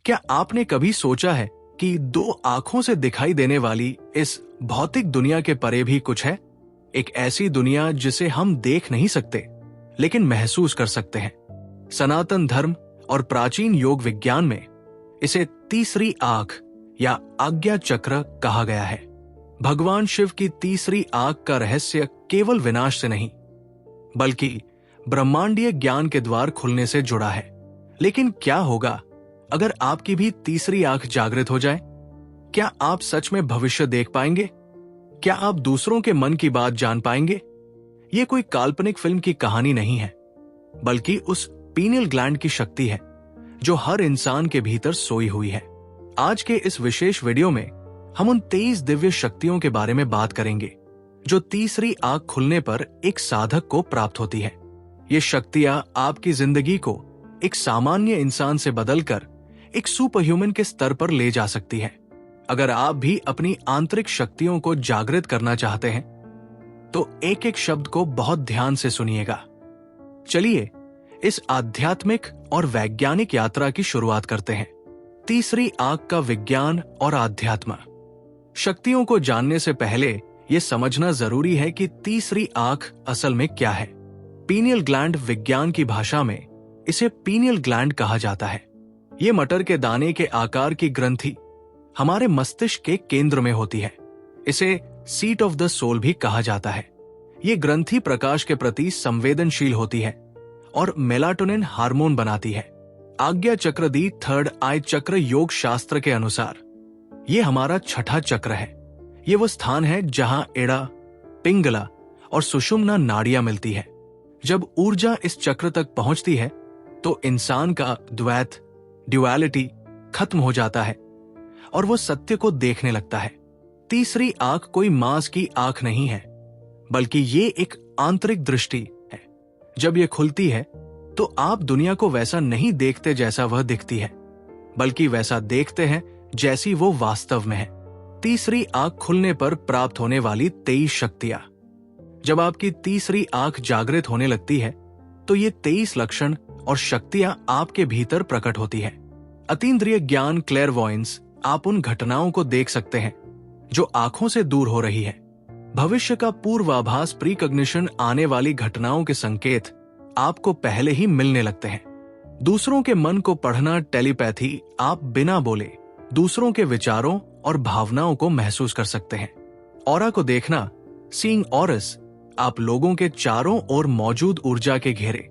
क्या आपने कभी सोचा है कि दो आंखों से दिखाई देने वाली इस भौतिक दुनिया के परे भी कुछ है? एक ऐसी दुनिया जिसे हम देख नहीं सकते लेकिन महसूस कर सकते हैं। सनातन धर्म और प्राचीन योग विज्ञान में इसे तीसरी आंख या आज्ञा चक्र कहा गया है। भगवान शिव की तीसरी आंख का रहस्य केवल विनाश से नहीं बल्कि ब्रह्मांडीय ज्ञान के द्वार खुलने से जुड़ा है। लेकिन क्या होगा अगर आपकी भी तीसरी आंख जागृत हो जाए? क्या आप सच में भविष्य देख पाएंगे? क्या आप दूसरों के मन की बात जान पाएंगे? यह कोई काल्पनिक फिल्म की कहानी नहीं है बल्कि उस पीनियल ग्लैंड की शक्ति है जो हर इंसान के भीतर सोई हुई है। आज के इस विशेष वीडियो में हम उन 23 दिव्य शक्तियों के बारे में बात करेंगे जो तीसरी आंख खुलने पर एक साधक को प्राप्त होती है। ये शक्तियां आपकी जिंदगी को एक सामान्य इंसान से बदलकर एक सुपर ह्यूमन के स्तर पर ले जा सकती है। अगर आप भी अपनी आंतरिक शक्तियों को जागृत करना चाहते हैं तो एक एक शब्द को बहुत ध्यान से सुनिएगा। चलिए इस आध्यात्मिक और वैज्ञानिक यात्रा की शुरुआत करते हैं। तीसरी आंख का विज्ञान और आध्यात्म। शक्तियों को जानने से पहले यह समझना जरूरी है कि तीसरी आंख असल में क्या है। पीनियल ग्लैंड विज्ञान की भाषा में इसे पीनियल ग्लैंड कहा जाता है। ये मटर के दाने के आकार की ग्रंथि हमारे मस्तिष्क के केंद्र में होती है। इसे सीट ऑफ द सोल भी कहा जाता है। ये ग्रंथि प्रकाश के प्रति संवेदनशील होती है और मेलाटोनिन हार्मोन बनाती है। आज्ञा चक्र दी थर्ड आई चक्र योग शास्त्र के अनुसार ये हमारा छठा चक्र है। ये वो स्थान है जहां एड़ा, पिंगला और सुषुम्ना नाड़ियां मिलती है। जब ऊर्जा इस चक्र तक पहुंचती है तो इंसान का द्वैत, ड्युअलिटी खत्म हो जाता है और वो सत्य को देखने लगता है। तीसरी आंख कोई मांस की आंख नहीं है बल्कि ये एक आंतरिक दृष्टि है। जब ये खुलती है तो आप दुनिया को वैसा नहीं देखते जैसा वह दिखती है बल्कि वैसा देखते हैं जैसी वो वास्तव में है। तीसरी आंख खुलने पर प्राप्त होने वाली 23 शक्तियां। जब आपकी तीसरी आंख जागृत होने लगती है तो ये 23 लक्षण और शक्तियां आपके भीतर प्रकट होती है। अतीन्द्रिय ज्ञान क्लेयरवॉयंस, आप उन घटनाओं को देख सकते हैं जो आंखों से दूर हो रही है। भविष्य का पूर्वाभास, प्रीकॉग्निशन, आने वाली घटनाओं के संकेत आपको पहले ही मिलने लगते हैं। दूसरों के मन को पढ़ना, टेलीपैथी, आप बिना बोले दूसरों के विचारों और भावनाओं को महसूस कर सकते हैं। ऑरा को देखना, सीइंग ऑरस, आप लोगों के चारों ओर मौजूद ऊर्जा के घेरे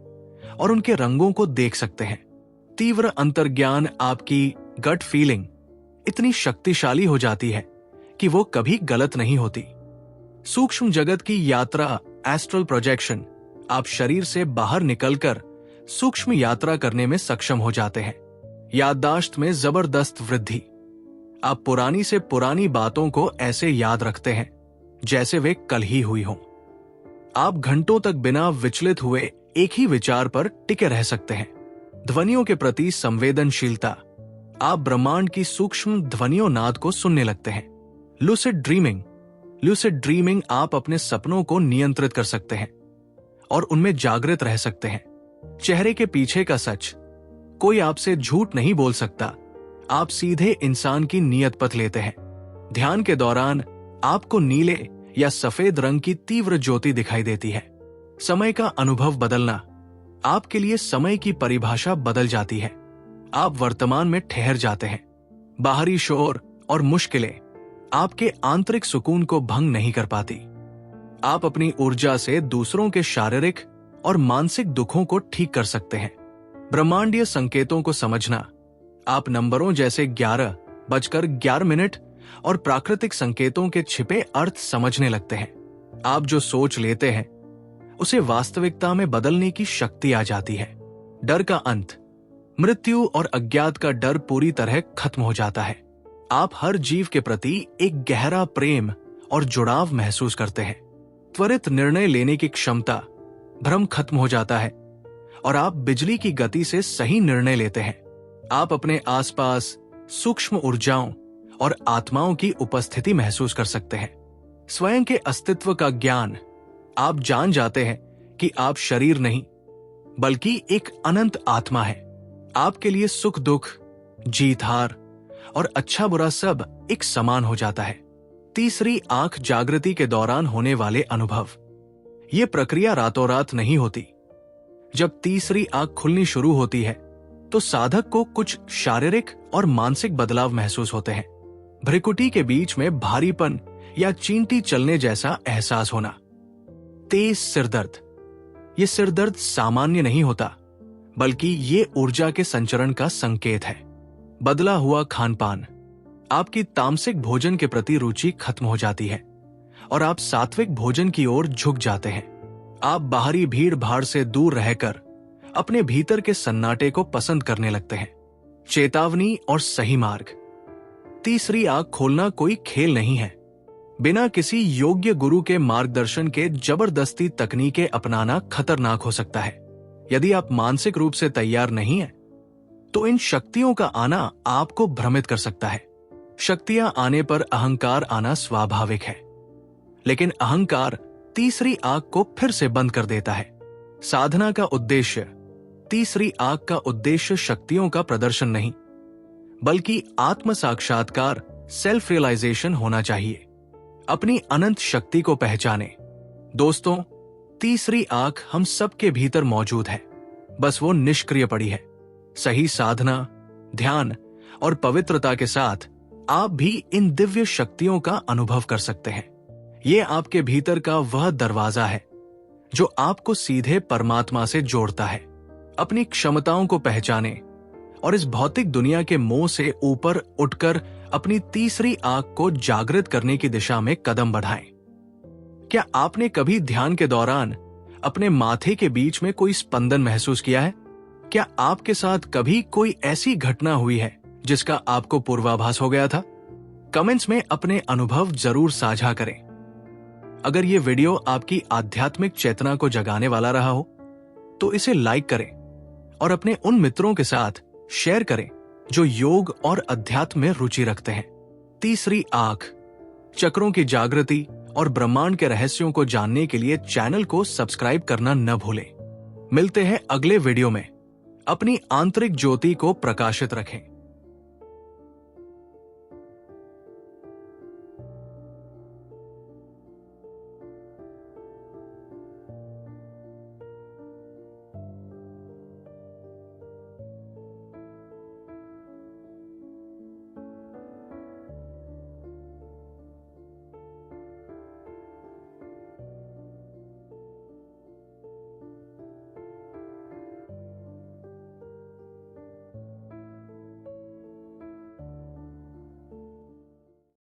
और उनके रंगों को देख सकते हैं। तीव्र अंतर्ज्ञान, आपकी गट फीलिंग इतनी शक्तिशाली हो जाती है कि वो कभी गलत नहीं होती। सूक्ष्म जगत की यात्रा, एस्ट्रल प्रोजेक्शन, आप शरीर से बाहर निकलकर सूक्ष्म यात्रा करने में सक्षम हो जाते हैं। याददाश्त में जबरदस्त वृद्धि, आप पुरानी से पुरानी बातों को ऐसे याद रखते हैं जैसे वे कल ही हुई हों। आप घंटों तक बिना विचलित हुए एक ही विचार पर टिके रह सकते हैं। ध्वनियों के प्रति संवेदनशीलता, आप ब्रह्मांड की सूक्ष्म ध्वनियों नाद को सुनने लगते हैं। लूसिड ड्रीमिंग, आप अपने सपनों को नियंत्रित कर सकते हैं और उनमें जागृत रह सकते हैं। चेहरे के पीछे का सच, कोई आपसे झूठ नहीं बोल सकता, आप सीधे इंसान की नीयत पथ लेते हैं। ध्यान के दौरान आपको नीले या सफेद रंग की तीव्र ज्योति दिखाई देती है। समय का अनुभव बदलना, आपके लिए समय की परिभाषा बदल जाती है। आप वर्तमान में ठहर जाते हैं। बाहरी शोर और मुश्किलें आपके आंतरिक सुकून को भंग नहीं कर पाती। आप अपनी ऊर्जा से दूसरों के शारीरिक और मानसिक दुखों को ठीक कर सकते हैं। ब्रह्मांडीय संकेतों को समझना, आप नंबरों जैसे 11:11 और प्राकृतिक संकेतों के छिपे अर्थ समझने लगते हैं। आप जो सोच लेते हैं उसे वास्तविकता में बदलने की शक्ति आ जाती है। डर का अंत, मृत्यु और अज्ञात का डर पूरी तरह खत्म हो जाता है। आप हर जीव के प्रति एक गहरा प्रेम और जुड़ाव महसूस करते हैं। त्वरित निर्णय लेने की क्षमता, भ्रम खत्म हो जाता है और आप बिजली की गति से सही निर्णय लेते हैं। आप अपने आसपास सूक्ष्म ऊर्जाओं और आत्माओं की उपस्थिति महसूस कर सकते हैं। स्वयं के अस्तित्व का ज्ञान, आप जान जाते हैं कि आप शरीर नहीं बल्कि एक अनंत आत्मा है। आपके लिए सुख दुख, जीत हार और अच्छा बुरा सब एक समान हो जाता है। तीसरी आंख जागृति के दौरान होने वाले अनुभव। यह प्रक्रिया रातों रात नहीं होती। जब तीसरी आंख खुलनी शुरू होती है तो साधक को कुछ शारीरिक और मानसिक बदलाव महसूस होते हैं। भ्रिकुटी के बीच में भारीपन या चींटी चलने जैसा एहसास होना। तेज सिरदर्द। ये सिरदर्द सामान्य नहीं होता, बल्कि ये ऊर्जा के संचरण का संकेत है। बदला हुआ खान पान। आपकी तामसिक भोजन के प्रति रुचि खत्म हो जाती है और आप सात्विक भोजन की ओर झुक जाते हैं। आप बाहरी भीड़ भाड़ से दूर रहकर अपने भीतर के सन्नाटे को पसंद करने लगते हैं। चेतावनी और सही मार्ग। तीसरी आंख खोलना कोई खेल नहीं है। बिना किसी योग्य गुरु के मार्गदर्शन के जबरदस्ती तकनीकें अपनाना खतरनाक हो सकता है। यदि आप मानसिक रूप से तैयार नहीं हैं, तो इन शक्तियों का आना आपको भ्रमित कर सकता है। शक्तियां आने पर अहंकार आना स्वाभाविक है, लेकिन अहंकार तीसरी आंख को फिर से बंद कर देता है। साधना का उद्देश्य, तीसरी आंख का उद्देश्य शक्तियों का प्रदर्शन नहीं, बल्कि आत्म साक्षात्कार, सेल्फ रियलाइजेशन होना चाहिए। अपनी अनंत शक्ति को पहचाने। दोस्तों, तीसरी आंख हम सबके भीतर मौजूद है, बस वो निष्क्रिय पड़ी है। सही साधना, ध्यान और पवित्रता के साथ आप भी इन दिव्य शक्तियों का अनुभव कर सकते हैं। ये आपके भीतर का वह दरवाजा है जो आपको सीधे परमात्मा से जोड़ता है। अपनी क्षमताओं को पहचाने और इस भौतिक दुनिया के मोह से ऊपर उठकर अपनी तीसरी आंख को जागृत करने की दिशा में कदम बढ़ाएं। क्या आपने कभी ध्यान के दौरान अपने माथे के बीच में कोई स्पंदन महसूस किया है? क्या आपके साथ कभी कोई ऐसी घटना हुई है जिसका आपको पूर्वाभास हो गया था? कमेंट्स में अपने अनुभव जरूर साझा करें। अगर ये वीडियो आपकी आध्यात्मिक चेतना को जगाने वाला रहा हो तो इसे लाइक करें और अपने उन मित्रों के साथ शेयर करें जो योग और अध्यात्म में रुचि रखते हैं। तीसरी आंख, चक्रों की जागृति और ब्रह्मांड के रहस्यों को जानने के लिए चैनल को सब्सक्राइब करना न भूलें। मिलते हैं अगले वीडियो में। अपनी आंतरिक ज्योति को प्रकाशित रखें।